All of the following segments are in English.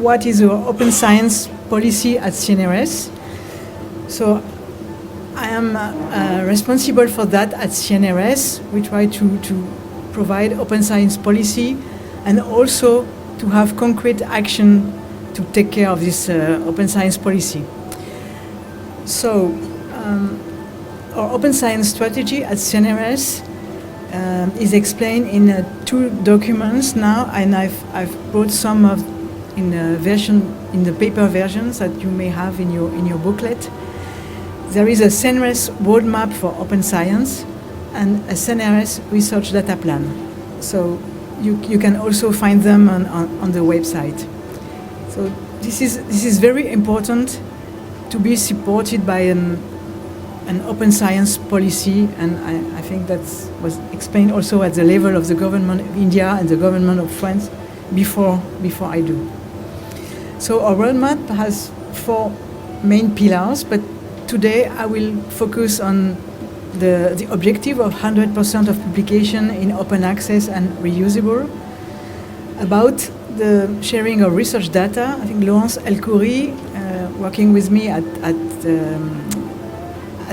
what is our open science policy at CNRS. So I am responsible for that at CNRS. We try to provide open science policy and also to have concrete action to take care of this open science policy. So our open science strategy at CNRS is explained in 2 documents now, and I've brought some of in the paper versions that you may have in your booklet. There is a CNRS roadmap for open science and a CNRS research data plan. So you can also find them on the website. So this is very important to be supported by an open science policy, and I think that was explained also at the level of the government of India and the government of France before I do. So our roadmap has 4 main pillars, but today I will focus on the objective of 100% of publication in open access and reusable. About the sharing of research data, I think Laurence Elkoury, working with me at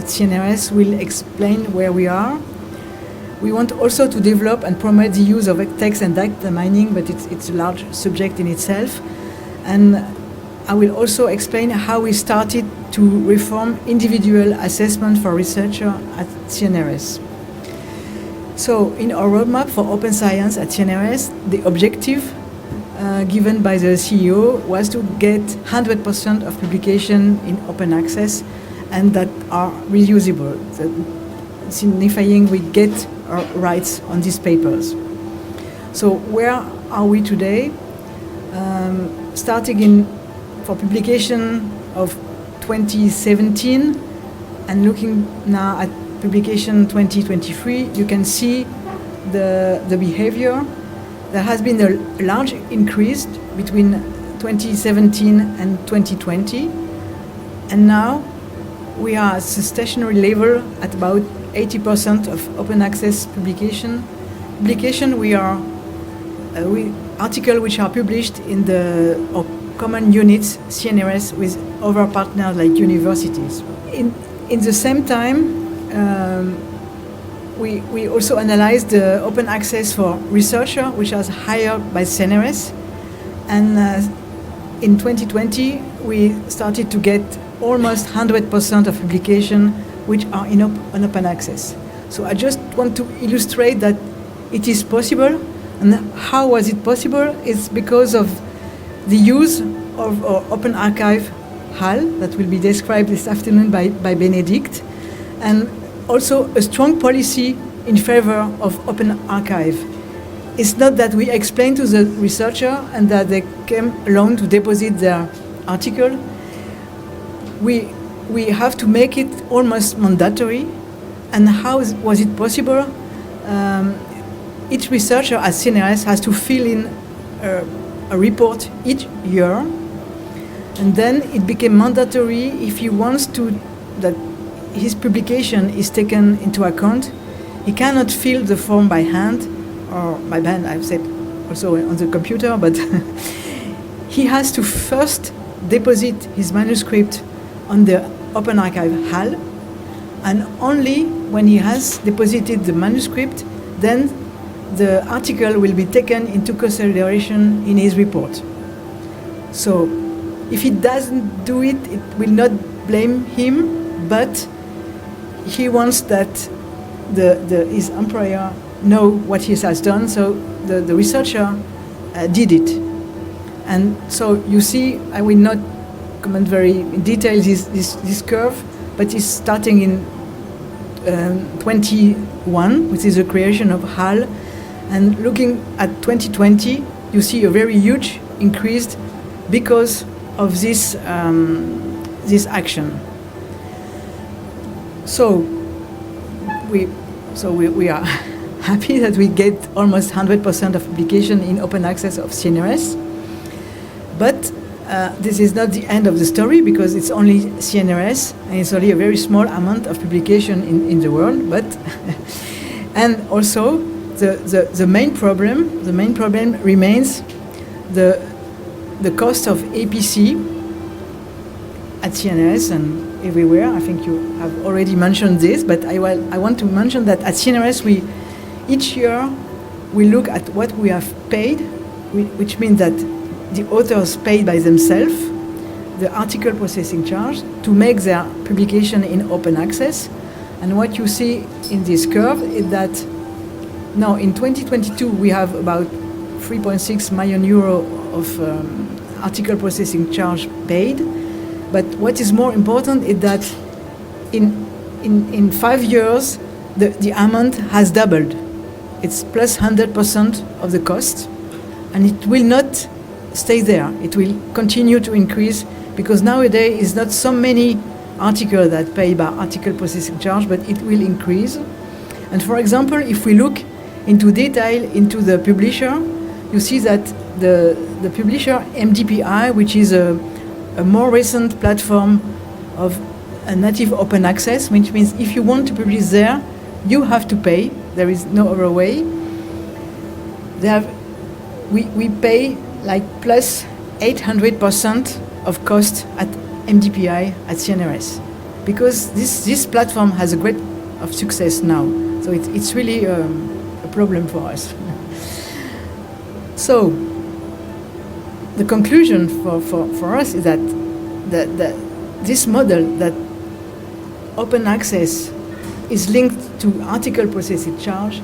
CNRS, will explain where we are. We want also to develop and promote the use of text and data mining, but it's a large subject in itself. And I will also explain how we started to reform individual assessment for researchers at CNRS. So in our roadmap for open science at CNRS, the objective given by the CEO was to get 100% of publication in open access and that are reusable, signifying we get our rights on these papers. So where are we today? Starting for publication of 2017 and looking now at publication 2023, you can see the behavior. There has been a large increase between 2017 and 2020, and now we are at a stationary level at about 80% of open access publication. We are articles which are published in the common units CNRS with other partners like universities. In the same time, we also analyzed the open access for researchers, which was hired by CNRS, and in 2020 we started to get almost 100% of publication which are in open access. So I just want to illustrate that it is possible. And how was it possible? It's because of the use of our Open Archive HAL that will be described this afternoon by Benedict, and also a strong policy in favor of Open Archive. It's not that we explain to the researcher and that they came along to deposit their article. We have to make it almost mandatory. And how was it possible? Each researcher at CNRS has to fill in a report each year, and then it became mandatory if he wants that his publication is taken into account. He cannot fill the form by hand, or by hand I've said also on the computer, but he has to first deposit his manuscript on the Open Archive HAL, and only when he has deposited the manuscript, then the article will be taken into consideration in his report. So if he doesn't do it, it will not blame him, but he wants that his employer know what he has done, so the researcher did it. And so you see, I will not comment very in detail this curve, but it's starting in 21, which is the creation of HAL, and looking at 2020, you see a very huge increase because of this action. So we are happy that we get almost 100% of publication in open access of CNRS, but this is not the end of the story, because it's only CNRS and it's only a very small amount of publication in the world. But and also the main problem remains the the cost of APC at CNRS and everywhere. I think you have already mentioned this, but I want to mention that at CNRS, each year we look at what we have paid, which means that the authors paid by themselves the article processing charge to make their publication in open access. And what you see in this curve is that now in 2022 we have about 3.6 million euro of article processing charge paid. But what is more important is that in 5 years the amount has doubled. It's plus 100% of the cost, and it will not stay there. It will continue to increase, because nowadays it's not so many articles that pay by article processing charge, but it will increase. And for example, if we look into detail into the publisher, you see that the publisher MDPI, which is a more recent platform of a native open access, which means if you want to publish there, you have to pay. There is no other way. We pay like plus 800% of cost at MDPI at CNRS, because this platform has a great of success now. So it's really a problem for us. So the conclusion for us is that this model, that open access is linked to article processing charge,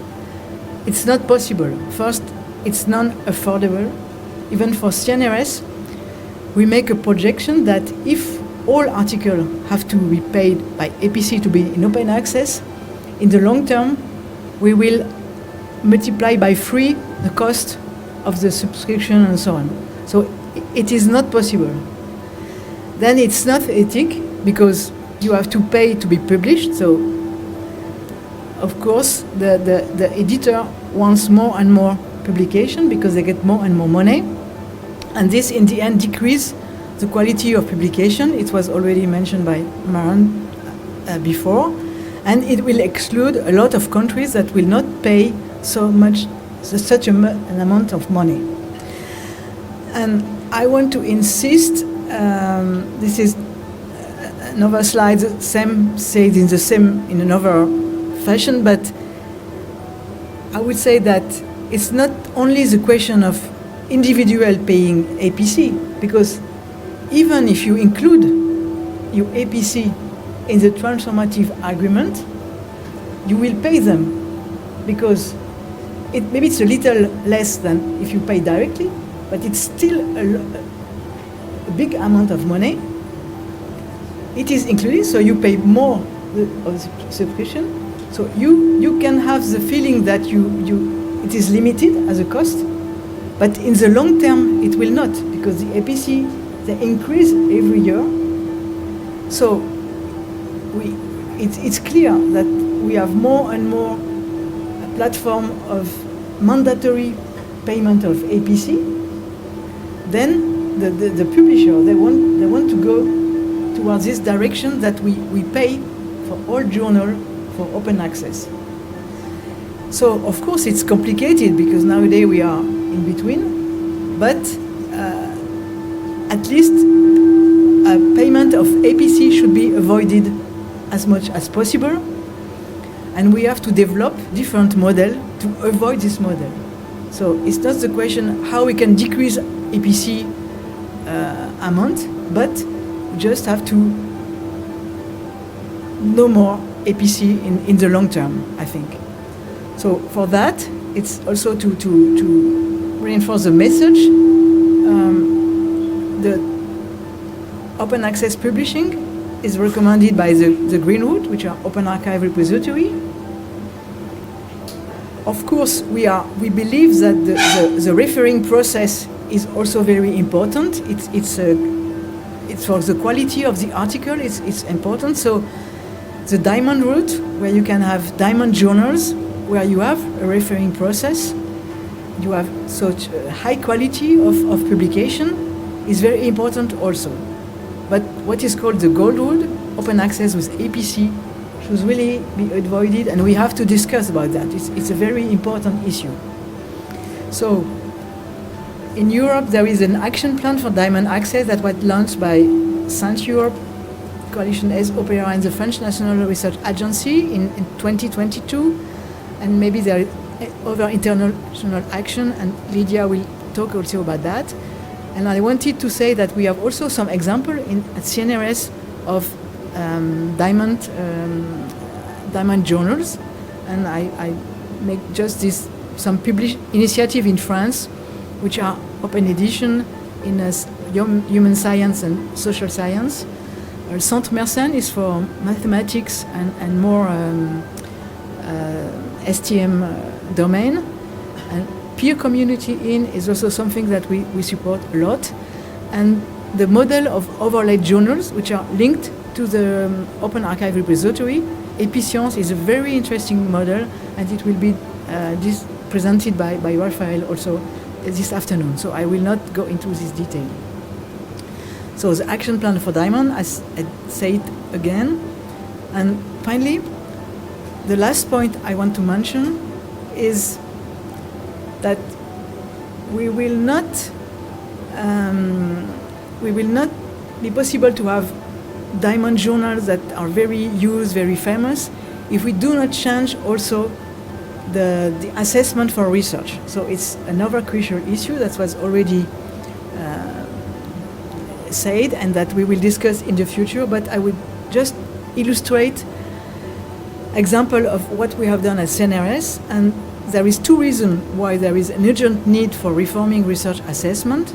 it's not possible. First, it's non-affordable. Even for CNRS, we make a projection that if all articles have to be paid by APC to be in open access, in the long term, we will multiply by 3 the cost of the subscription and so on. So it is not possible. Then it's not ethic, because you have to pay to be published. So of course the editor wants more and more publication because they get more and more money, and this in the end decrease the quality of publication. It was already mentioned by Maran before, and it will exclude a lot of countries that will not pay such an amount of money. And I want to insist, this is another slide, same said in another fashion, but I would say that it's not only the question of individual paying APC, because even if you include your APC in the transformative agreement, you will pay them, because maybe it's a little less than if you pay directly, but it's still a big amount of money. It is included, so you pay more of the subscription. So you can have the feeling that it is limited as a cost, but in the long term it will not, because the APC, they increase every year. So it's clear that we have more and more a platform of mandatory payment of APC. Then the publisher, they want to go towards this direction, that we pay for all journal for open access. So of course it's complicated, because nowadays we are in between, but at least a payment of APC should be avoided as much as possible, and we have to develop different models to avoid this model. So it's not the question how we can decrease APC amount, but we just have to no more APC in the long term, I think. So for that, it's also to reinforce the message. The open access publishing is recommended by the Green Route, which are open archive repository. Of course, we believe that the referring process is also very important. It's for the quality of the article. It's important. So the diamond route, where you can have diamond journals, where you have a referring process, you have such high quality of publication, is very important also. But what is called the gold route, open access with APC, should really be avoided, and we have to discuss about that. It's a very important issue. So in Europe, there is an action plan for diamond access that was launched by Science Europe, Coalition IFCPAR, and the French National Research Agency in 2022. And maybe there are other international action, and Lydia will talk also about that. And I wanted to say that we have also some example at CNRS of diamond journals, and I make just this some published initiative in France, which are open edition in human science and social science. Centre Mersenne is for mathematics and more STM domain. And peer community is also something that we support a lot. And the model of overlaid journals, which are linked to the Open Archive repository, Epicence is a very interesting model, and it will be presented by Raphael also this afternoon. So I will not go into this detail. So the action plan for diamond, as I say it again. And finally, the last point I want to mention is that we will not be possible to have diamond journals that are very used, very famous, if we do not change also the assessment for research. So it's another crucial issue that was already said and that we will discuss in the future, but I will just illustrate example of what we have done at CNRS. And there is two reasons why there is an urgent need for reforming research assessment.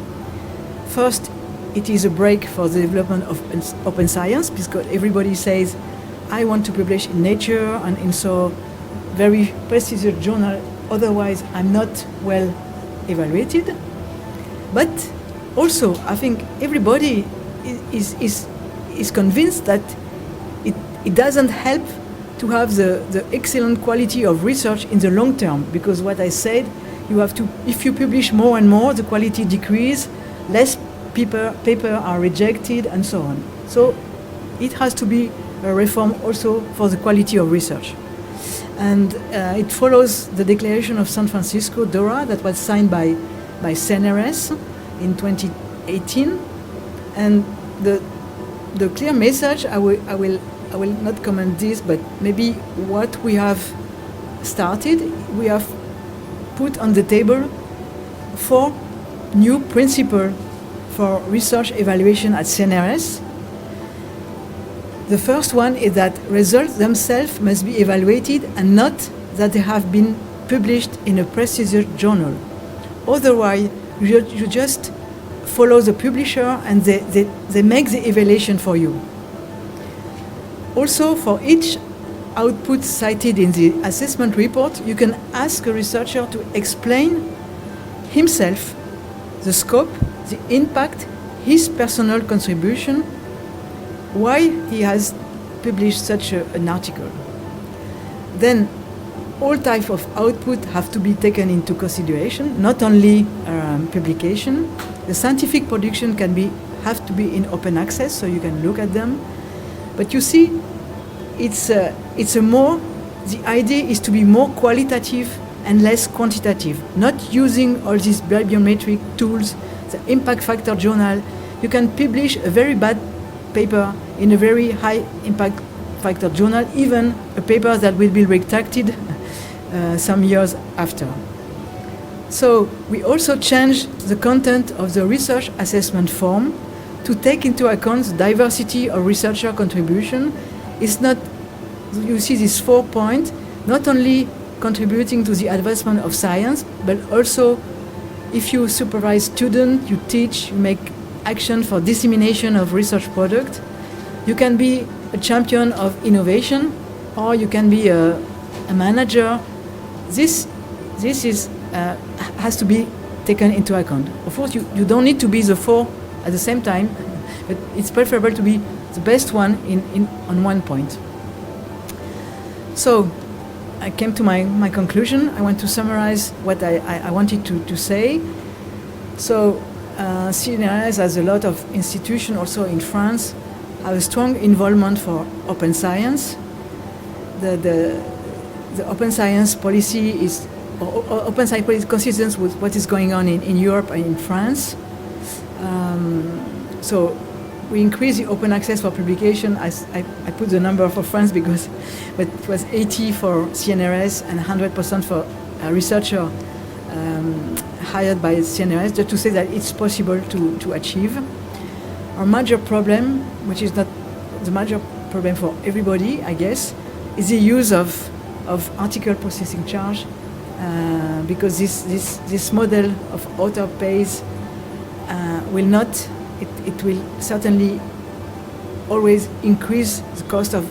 First, it is a break for the development of open science, because everybody says, I want to publish in Nature and in so very prestigious journal, otherwise I'm not well evaluated. But also, I think everybody is convinced that it doesn't help to have the excellent quality of research in the long term, because what I said, you have to, if you publish more and more, the quality decreases, less paper are rejected, and so on. So it has to be a reform also for the quality of research. And it follows the declaration of San Francisco, DORA, that was signed by CNRS in 2018. And the clear message, I will not comment this, but maybe what we have started, we have put on the table 4 new principles for research evaluation at CNRS. The first one is that results themselves must be evaluated and not that they have been published in a prestigious journal. Otherwise, you just follow the publisher and they make the evaluation for you. Also, for each output cited in the assessment report, you can ask a researcher to explain himself the scope, the impact, his personal contribution, why he has published such an article. Then all types of output have to be taken into consideration, not only publication. The scientific production have to be in open access, so you can look at them. But you see, the idea is to be more qualitative and less quantitative, not using all these bibliometric tools, the impact factor journal. You can publish a very bad paper in a very high impact factor journal, even a paper that will be retracted some years after. So we also changed the content of the research assessment form to take into account the diversity of researcher contribution. It's not, you see these 4 points, not only contributing to the advancement of science, but also if you supervise students, you teach, you make action for dissemination of research product, you can be a champion of innovation, or you can be a manager. This has to be taken into account. Of course, you don't need to be the 4 at the same time, but it's preferable to be the best one on one point. So I came to my conclusion. I want to summarize what I wanted to say. So CNRS has a lot of institutions also in France, have a strong involvement for open science. The open science policy is open science policy consistent with what is going on in Europe and in France. So we increase the open access for publication. I put the number for France because but it was 80 for CNRS and 100% for a researcher hired by CNRS, just to say that it's possible to achieve. Our major problem, which is not the major problem for everybody, I guess, is the use of article processing charge, because this model of author pays will not, it will certainly always increase the cost of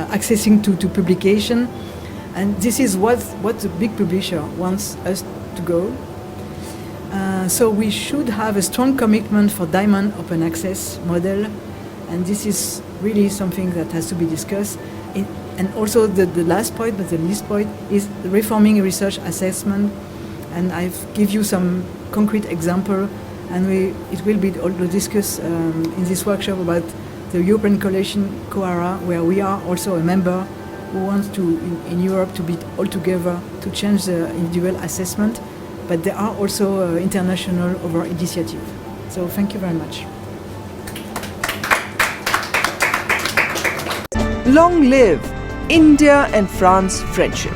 accessing to publication, and this is what the big publisher wants us to go. So we should have a strong commitment for diamond open access model, and this is really something that has to be discussed. And also the last point, but the least point, is reforming research assessment. And I've give you some concrete example, and it will be also discussed in this workshop about the European Coalition COARA, where we are also a member who wants to, in Europe, to be all together to change the individual assessment. But there are also international other initiatives. So thank you very much. Long live India and France friendship.